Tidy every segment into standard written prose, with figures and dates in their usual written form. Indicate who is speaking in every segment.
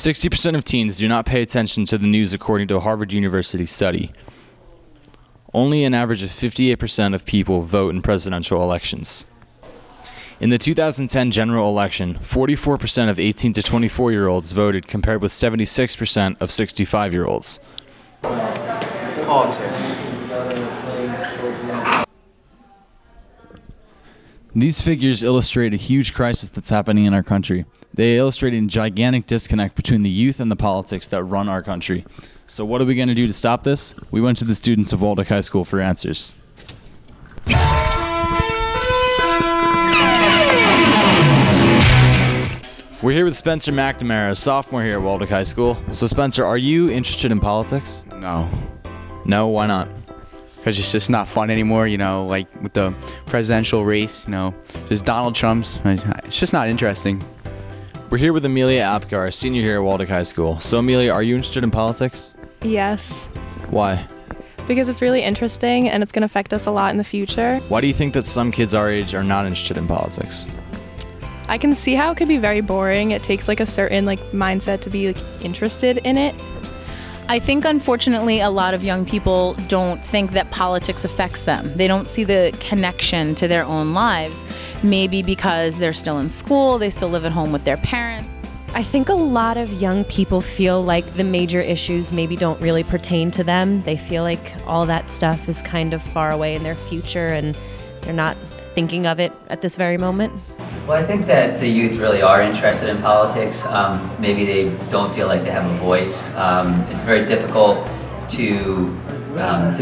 Speaker 1: 60% of teens do not pay attention to the news according to a Harvard University study. Only an average of 58% of people vote in presidential elections. In the 2010 general election, 44% of 18 to 24-year-olds voted compared with 76% of 65-year-olds.
Speaker 2: Politics.
Speaker 1: These figures illustrate a huge crisis that's happening in our country. They illustrate a gigantic disconnect between the youth and the politics that run our country. So what are we going to do to stop this? We went to the students of Waldeck High School for answers. We're here with Spencer McNamara, a sophomore here at Waldeck High School. So Spencer, are you interested in politics?
Speaker 3: No,
Speaker 1: No, why not?
Speaker 3: because it's just not fun anymore, like with the presidential race, just Donald Trump's, it's just not interesting.
Speaker 1: We're here with Amelia Apgar, a senior here at Waldeck High School. So Amelia, are you interested in politics?
Speaker 4: Yes,
Speaker 1: Why?
Speaker 4: because it's really interesting and it's going to affect us a lot in the future.
Speaker 1: Why do you think that some kids our age are not interested in politics?
Speaker 4: I can see how it could be very boring. It takes a certain mindset to be interested in it.
Speaker 5: I think, unfortunately, a lot of young people don't think that politics affects them. They don't see the connection to their own lives, maybe because they're still in school, they still live at home with their parents.
Speaker 6: I think a lot of young people feel like the major issues maybe don't really pertain to them. They feel like all that stuff is kind of far away in their future and they're not thinking of it at this very moment.
Speaker 7: Well, I think that the youth really are interested in politics. Maybe they don't feel like they have a voice. It's very difficult to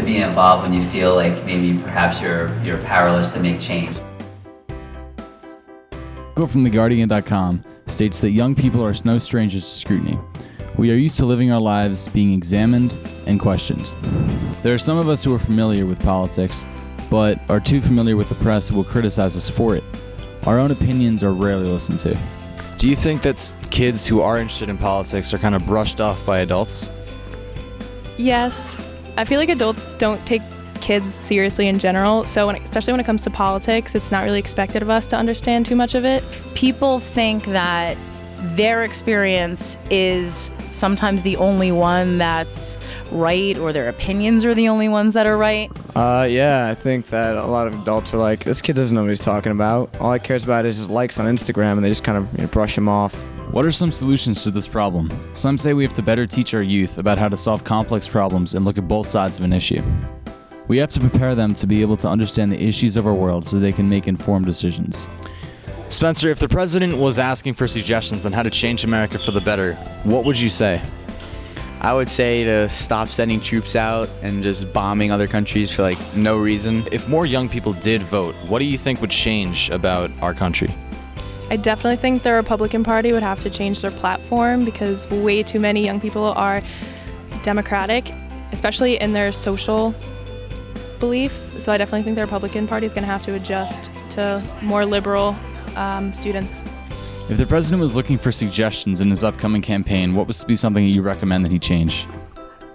Speaker 7: be involved when you feel like maybe perhaps you're powerless to make change.
Speaker 1: Quote from TheGuardian.com states that young people are no strangers to scrutiny. We are used to living our lives being examined and questioned. There are some of us who are familiar with politics, but are too familiar with the press who will criticize us for it. Our own opinions are rarely listened to. Do you think that kids who are interested in politics are kind of brushed off by adults?
Speaker 4: Yes, I feel like adults don't take kids seriously in general, so especially when it comes to politics, it's not really expected of us to understand too much of it.
Speaker 5: People think that their experience is sometimes the only one that's right, or their opinions are the only ones that are right.
Speaker 2: Yeah, I think that a lot of adults are like, this kid doesn't know what he's talking about. All he cares about is his likes on Instagram, and they just kind of brush him off.
Speaker 1: What are some solutions to this problem? Some say we have to better teach our youth about how to solve complex problems and look at both sides of an issue. We have to prepare them to be able to understand the issues of our world so they can make informed decisions. Spencer, if the president was asking for suggestions on how to change America for the better, what would you say?
Speaker 3: I would say to stop sending troops out and just bombing other countries for no reason.
Speaker 1: If more young people did vote, what do you think would change about our country?
Speaker 4: I definitely think the Republican Party would have to change their platform because way too many young people are Democratic, especially in their social beliefs. So I definitely think the Republican Party is going to have to adjust to more liberal students.
Speaker 1: If the president was looking for suggestions in his upcoming campaign, what would be something that you recommend that he change?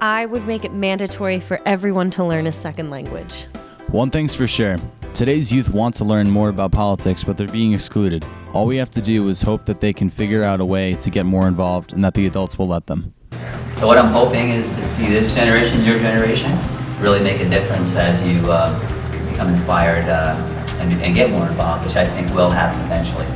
Speaker 6: I would make it mandatory for everyone to learn a second language.
Speaker 1: One thing's for sure, today's youth want to learn more about politics, but they're being excluded. All we have to do is hope that they can figure out a way to get more involved and that the adults will let them.
Speaker 7: So what I'm hoping is to see this generation, your generation, really make a difference as you become inspired and get more involved, which I think will happen eventually.